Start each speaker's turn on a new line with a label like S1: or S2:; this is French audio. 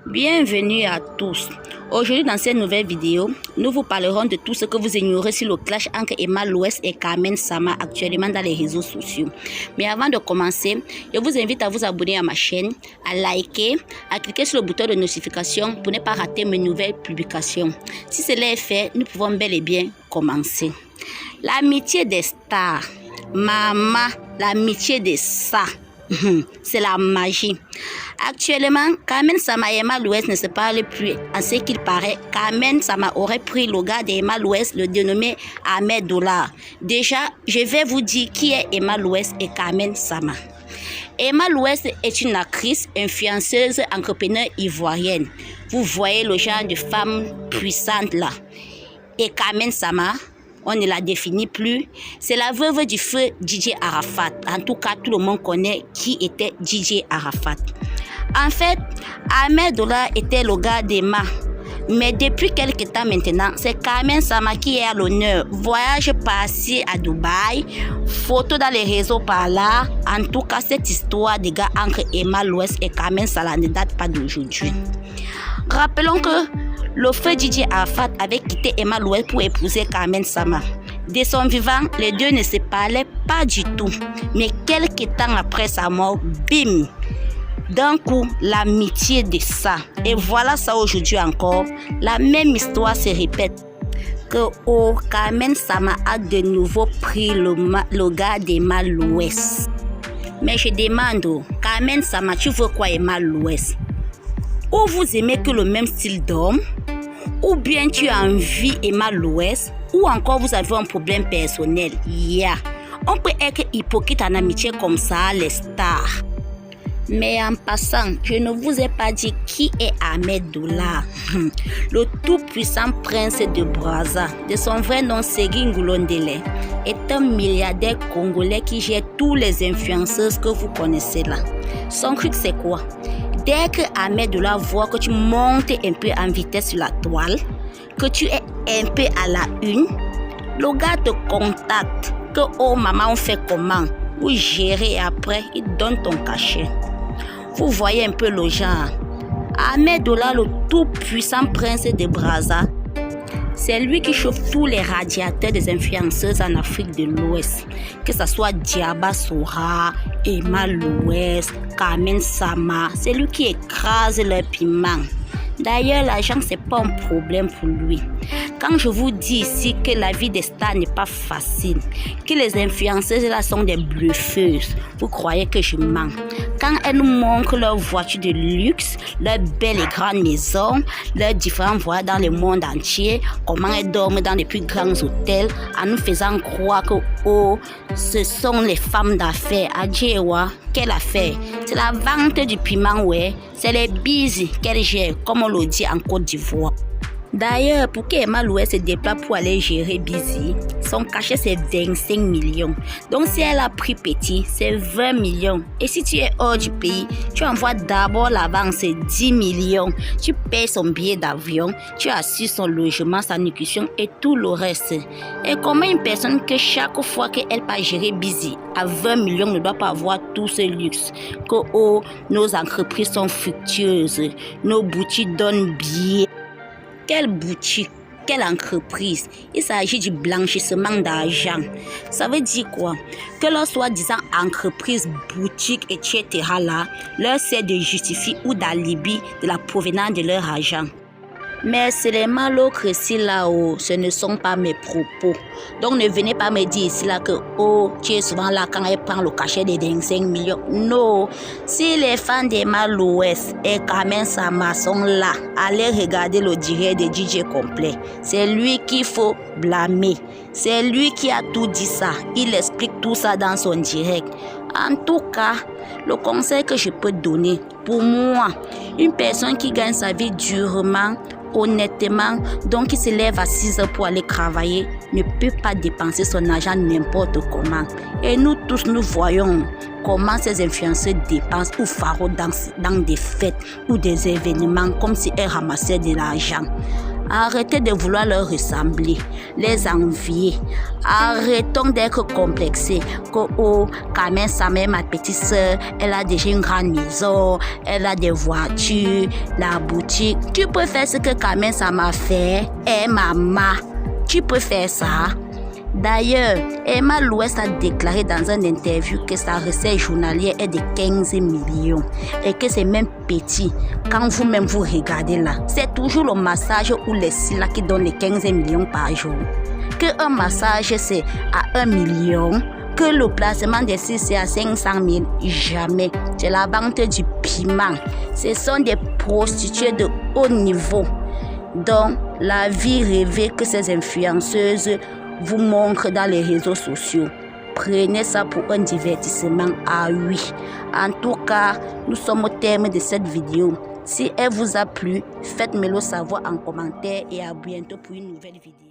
S1: Bienvenue à tous. Aujourd'hui dans cette nouvelle vidéo, nous vous parlerons de tout ce que vous ignorez sur le clash entre Emma Louès et Carmen Sama actuellement dans les réseaux sociaux. Mais avant de commencer, je vous invite à vous abonner à ma chaîne, à liker, à cliquer sur le bouton de notification pour ne pas rater mes nouvelles publications. Si cela est fait, nous pouvons bel et bien commencer. L'amitié des stars. Maman, l'amitié des ça. C'est la magie. Actuellement, Carmen Sama et Emma Louès ne se parlent plus. À ce qu'il paraît, Carmen Sama aurait pris le gars d'Emma Louès, le dénommé Ahmed Dollar. Déjà, je vais vous dire qui est Emma Louès et Carmen Sama. Emma Louès est une actrice, influenceuse, entrepreneur ivoirienne. Vous voyez le genre de femme puissante là. Et Carmen Sama, on ne la définit plus. C'est la veuve du feu DJ Arafat. En tout cas, tout le monde connaît qui était DJ Arafat. En fait, Ahmed Dollar était le gars d'Emma. Mais depuis quelques temps maintenant, c'est Carmen Sama qui est à l'honneur. Voyage passé à Dubaï, photo dans les réseaux par là. En tout cas, cette histoire de gars entre Emma Louès et Carmen Sama ne date pas d'aujourd'hui. Rappelons que le feu DJ Arafat avait quitté Emma Louès pour épouser Carmen Sama. De son vivant, les deux ne se parlaient pas du tout. Mais quelques temps après sa mort, bim! D'un coup, l'amitié de ça. Et voilà ça aujourd'hui encore. La même histoire se répète. Que Carmen Sama a de nouveau pris le gars d'Emma Louès. Mais je demande, Carmen Sama, tu veux quoi Emma Louès? Ou vous aimez que le même style d'homme? Ou bien tu as envie Emma Louès? Ou encore vous avez un problème personnel? On peut être hypocrite en amitié comme ça, les stars. Mais en passant, je ne vous ai pas dit qui est Ahmed Dollar, le tout-puissant prince de Brazza. De son vrai nom, Segui Ngulondele, est un milliardaire congolais qui gère tous les influenceuses que vous connaissez là. Son truc c'est quoi? Dès que Ahmed Dollar voit que tu montes un peu en vitesse sur la toile, que tu es un peu à la une, le gars te contacte, que oh maman on fait comment? Ou gérer et après il donne ton cachet. Vous voyez un peu le genre. Ahmed Dollar, le tout-puissant prince de Brazza, c'est lui qui chauffe tous les radiateurs des influenceuses en Afrique de l'Ouest. Que ce soit Diaba Sora, Emma Louès, Carmen Sama, c'est lui qui écrase le piment. D'ailleurs, l'argent, c'est pas un problème pour lui. Quand je vous dis ici que la vie des stars n'est pas facile, que les influenceuses là sont des bluffeuses, vous croyez que je mens. Quand elles nous montrent leurs voitures de luxe, leurs belles et grandes maisons, leurs différents voyages dans le monde entier, comment elles dorment dans les plus grands hôtels, en nous faisant croire que oh, ce sont les femmes d'affaires. Adjewa, quelle affaire? C'est la vente du piment, ouais. C'est les bises qu'elle gère, comme on le dit en Côte d'Ivoire. D'ailleurs, pour qu'Emma Louès se déplace pour aller gérer Busy, son cachet c'est 25 millions. Donc si elle a pris petit, c'est 20 millions. Et si tu es hors du pays, tu envoies d'abord l'avance 10 millions. Tu payes son billet d'avion, tu assures son logement, sa nutrition et tout le reste. Et comment une personne que chaque fois qu'elle part gérer Busy à 20 millions ne doit pas avoir tout ce luxe? Que oh, nos entreprises sont fructueuses, nos boutiques donnent bien. Quelle boutique, quelle entreprise? Il s'agit du blanchissement d'argent. Ça veut dire quoi? Que leur soi-disant entreprise, boutique, etc. là, leur sert de justifier ou d'alibi de la provenance de leur argent. Mais c'est les malocres ici là-haut, ce ne sont pas mes propos. Donc ne venez pas me dire ici là que oh, tu es souvent là quand elle prend le cachet des 25 millions. Non, si les fans d'Emma Louès et Carmen Sama sont là, allez regarder le direct de DJ complet. C'est lui qu'il faut blâmer. C'est lui qui a tout dit ça. Il explique tout ça dans son direct. En tout cas, le conseil que je peux donner, pour moi, une personne qui gagne sa vie durement, honnêtement, donc qui se lève à 6 heures pour aller travailler, ne peut pas dépenser son argent n'importe comment. Et nous tous, nous voyons comment ces influenceurs dépensent ou faraudent dans des fêtes ou des événements comme si elles ramassaient de l'argent. Arrêtez de vouloir leur ressembler, les envier. Arrêtons d'être complexés. Que oh, Carmen Sama, ma petite soeur, elle a déjà une grande maison, elle a des voitures, la boutique. Tu peux faire ce que Carmen Sama fait. Eh maman, tu peux faire ça. D'ailleurs, Emma Louest a déclaré dans une interview que sa recette journalière est de 15 millions et que c'est même petit. Quand vous-même vous regardez là, c'est toujours le massage ou les cils qui donnent les 15 millions par jour. Que un massage c'est à 1 million, que le placement des cils c'est à 500 000, jamais. C'est la vente du piment. Ce sont des prostituées de haut niveau. Donc, la vie rêvée que ces influenceuses vous montre dans les réseaux sociaux. Prenez ça pour un divertissement. Ah oui. En tout cas, nous sommes au terme de cette vidéo. Si elle vous a plu, faites-moi le savoir en commentaire et à bientôt pour une nouvelle vidéo.